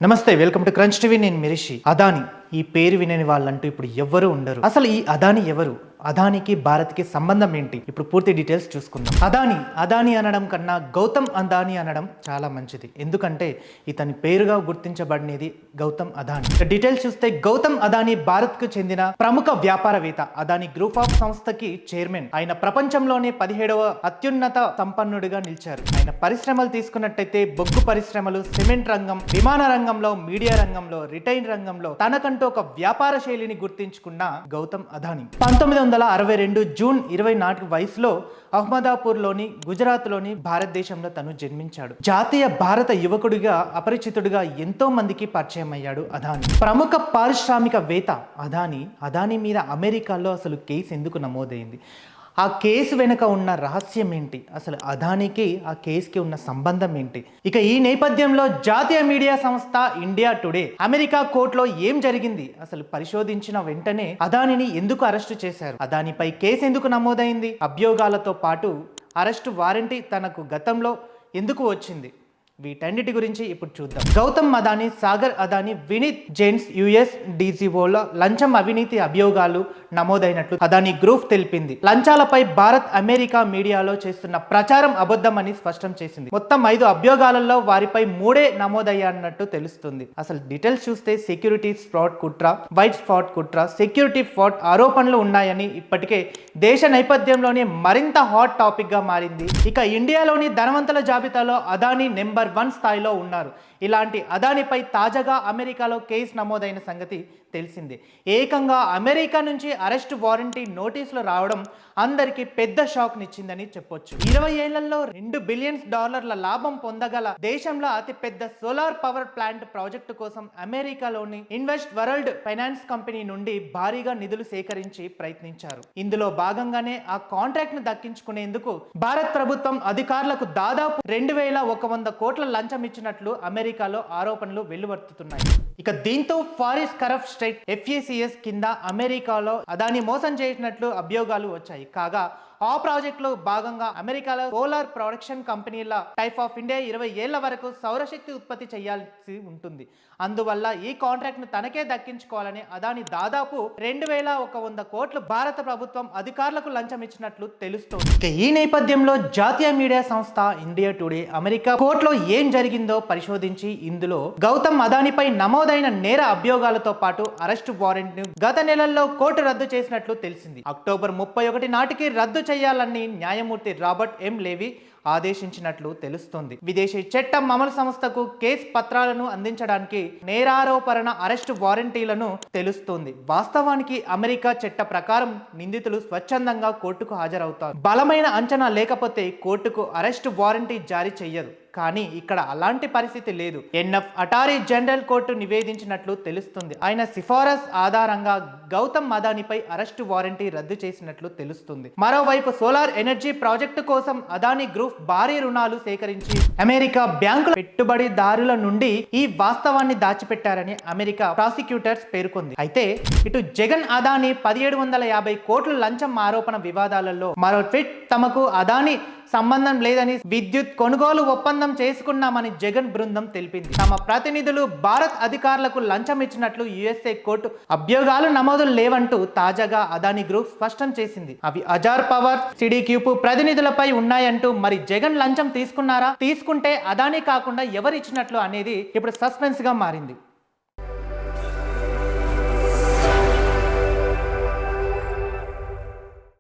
నమస్తే, welcome to crunch TV. నేను మిరిషి. అదాని ఈ పేరు వినని వాళ్ళంటూ ఇప్పుడు ఎవ్వరూ ఉండరు. అసలు ఈ అదాని ఎవరు? అదానికి భారత్కి సంబంధం ఏంటి? ఇప్పుడు పూర్తి డీటెయిల్స్ చూసుకుందాం. అదాని అనడం కన్నా గౌతమ్ అదాని అనడం చాలా మంచిది. ఎందుకంటే ఇతని పేరుగా గుర్తించబడినది గౌతమ్ అదాని. డీటెయిల్స్ చూస్తే గౌతమ్ అదాని భారత్కు చెందిన ప్రముఖ వ్యాపారవేత్త. అదాని గ్రూప్ ఆఫ్ సంస్థకి చైర్మన్. ఆయన ప్రపంచంలోనే 17వ అత్యున్నత సంపన్నుడిగా నిలిచారు. ఆయన పరిశ్రమలు తీసుకున్నట్టయితే బొగ్గు పరిశ్రమలు, సిమెంట్ రంగం, విమాన రంగంలో, మీడియా రంగంలో, రిటైల్ రంగంలో తనకంటూ ఒక వ్యాపార శైలిని గుర్తించుకున్న గౌతమ్ అదాని 1962 జూన్ 20 నాటి వయసులో అహ్మదాపూర్లోని గుజరాత్లోని భారతదేశంలో తను జన్మించాడు. జాతీయ భారత యువకుడిగా అపరిచితుడిగా ఎంతో మందికి పరిచయం అయ్యాడు అదాని. ప్రముఖ పారిశ్రామికవేత్త అదాని మీద అమెరికాలో అసలు కేసు ఎందుకు నమోదైంది? ఆ కేసు వెనుక ఉన్న రహస్యం ఏంటి? అసలు అదానికి ఆ కేసుకి ఉన్న సంబంధం ఏంటి? ఇక ఈ నేపథ్యంలో జాతీయ మీడియా సంస్థ ఇండియా టుడే అమెరికా కోర్టులో ఏం జరిగింది అసలు పరిశోధించిన వెంటనే అదానిని ఎందుకు అరెస్టు చేశారు? అదానిపై కేసు ఎందుకు నమోదైంది? అభియోగాలతో పాటు అరెస్టు వారెంటీ తనకు గతంలో ఎందుకు వచ్చింది? వీటన్నిటి గురించి ఇప్పుడు చూద్దాం. గౌతమ్ అదాని, సాగర్ అదాని, వినీత్ జైన్స్ యుఎస్ డిజిఓలో లంచం అవినీతి అభియోగాలు నమోదైనట్లు అదాని గ్రూప్ తెలిపింది. లంచాలపై భారత్, అమెరికా మీడియాలో చేస్తున్న ప్రచారం అబద్ధమని స్పష్టం చేసింది. మొత్తం 5 అభియోగాలలో వారిపై 3 నమోదయ్యాన్నట్టు తెలుస్తుంది. అసలు డీటెయిల్స్ చూస్తే సెక్యూరిటీస్ ఫ్రాడ్ కుట్ర, వైట్ ఫ్రాడ్ కుట్ర, సెక్యూరిటీ ఫ్రాడ్ ఆరోపణలు ఉన్నాయని ఇప్పటికే దేశ నేపథ్యంలోనే మరింత హాట్ టాపిక్ గా మారింది. ఇక ఇండియాలోని ధనవంతుల జాబితాలో అదాని నెంబర్ 1 స్థాయిలో ఉన్నారు. ఇలాంటి అదానిపై తాజాగా అమెరికాలో కేసు నమోదైన సంగతి తెలిసిందే. ఏకంగా అమెరికా నుంచి అరెస్ట్ వారెంటీ నోటీసులు రావడం అందరికీ పెద్ద షాక్ నిచ్చిందని చెప్పొచ్చు. 20 ఏళ్లలో $2 బిలియన్ లాభం పొందగల దేశంలో అతి పెద్ద సోలార్ పవర్ ప్లాంట్ ప్రాజెక్టు కోసం అమెరికాలోని ఇన్వెస్ట్ వరల్డ్ ఫైనాన్స్ కంపెనీ నుండి భారీగా నిధులు సేకరించి ప్రయత్నించారు. ఇందులో భాగంగానే ఆ కాంట్రాక్ట్ ను దక్కించుకునేందుకు భారత్ ప్రభుత్వం అధికారులకు దాదాపు 2100 కోట్ల లంచం ఇచ్చినట్లు అమెరికాలో ఆరోపణలు వెల్లువెత్తుతున్నాయి. ఇక దీంతో ఫారిస్ కరప్ట్ స్టేట్ FACS కింద అమెరికాలో అదాని మోసం చేసినట్లు అభియోగాలు వచ్చాయి. కాగా ఆ ప్రాజెక్టులో భాగంగా అమెరికాలో సోలార్ ప్రొడక్షన్ కంపెనీల టైప్ ఆఫ్ ఇండియా 20 ఏళ్ల వరకు సౌరశక్తి ఉత్పత్తి చేయాల్సి ఉంటుంది. అందువల్ల ఈ కాంట్రాక్ట్ ను తనకే దక్కించుకోవాలని అదాని దాదాపు 2100 కోట్లు భారత ప్రభుత్వం అధికారులకు లంచం ఇచ్చినట్లు తెలుస్తోంది. ఇక ఈ నేపథ్యంలో జాతీయ మీడియా సంస్థ ఇండియా టుడే అమెరికా కోర్టులో ఏం జరిగిందో పరిశోధించి ఇందులో గౌతమ్ అదానిపై నమోదైన నేర అభియోగాలతో పాటు అరెస్టు వారెంట్ ను గత నెలల్లో కోర్టు రద్దు చేసినట్లు తెలిసింది. అక్టోబర్ 31 నాటికి రద్దు చేయాలని న్యాయమూర్తి రాబర్ట్ M. లేవి ఆదేశించినట్లు తెలుస్తోంది. విదేశీ చట్టం అమలు సంస్థకు కేసు పత్రాలను అందించడానికి నేరారోపణ అరెస్టు వారెంటీలను తెలుస్తోంది. వాస్తవానికి అమెరికా చట్ట ప్రకారం నిందితులు స్వచ్ఛందంగా కోర్టుకు హాజరవుతారు. బలమైన అంచనా లేకపోతే కోర్టుకు అరెస్టు వారెంటీ జారీ చెయ్యదు. కానీ ఇక్కడ అలాంటి పరిస్థితి లేదు. NF అటార్నీ జనరల్ కోర్టు నివేదించినట్లు తెలుస్తుంది. ఆయన సిఫారసు ఆధారంగా గౌతమ్ అదానిపై అరెస్టు వారెంటీ రద్దు చేసినట్లు తెలుస్తుంది. మరోవైపు సోలార్ ఎనర్జీ ప్రాజెక్టు కోసం అదాని గ్రూప్ భారీ రుణాలు సేకరించి అమెరికా బ్యాంకుల పెట్టుబడిదారుల నుండి ఈ వాస్తవాన్ని దాచిపెట్టారని అమెరికా ప్రాసిక్యూటర్స్ పేర్కొంది. అయితే ఇటు జగన్ అదాని 1750 కోట్ల లంచం ఆరోపణ వివాదాలలో మరో ట్వీట్ తమకు అదాని సంబంధం లేదని, విద్యుత్ కొనుగోలు ఒప్పందం చేసుకున్నామని జగన్ బృందం తెలిపింది. తమ ప్రతినిధులు భారత్ అధికారులకు లంచం ఇచ్చినట్లు USA కోర్టు అభియోగాలు నమోదు లేవంటూ తాజాగా అదాని గ్రూప్ స్పష్టం చేసింది. అవి అజార్ పవర్, సిడిక్యూపు ప్రతినిధులపై ఉన్నాయంటూ మరి జగన్ లంచం తీసుకున్నారా? తీసుకుంటే అదాని కాకుండా ఎవరు ఇచ్చినట్లు అనేది ఇప్పుడు సస్పెన్స్ గా మారింది.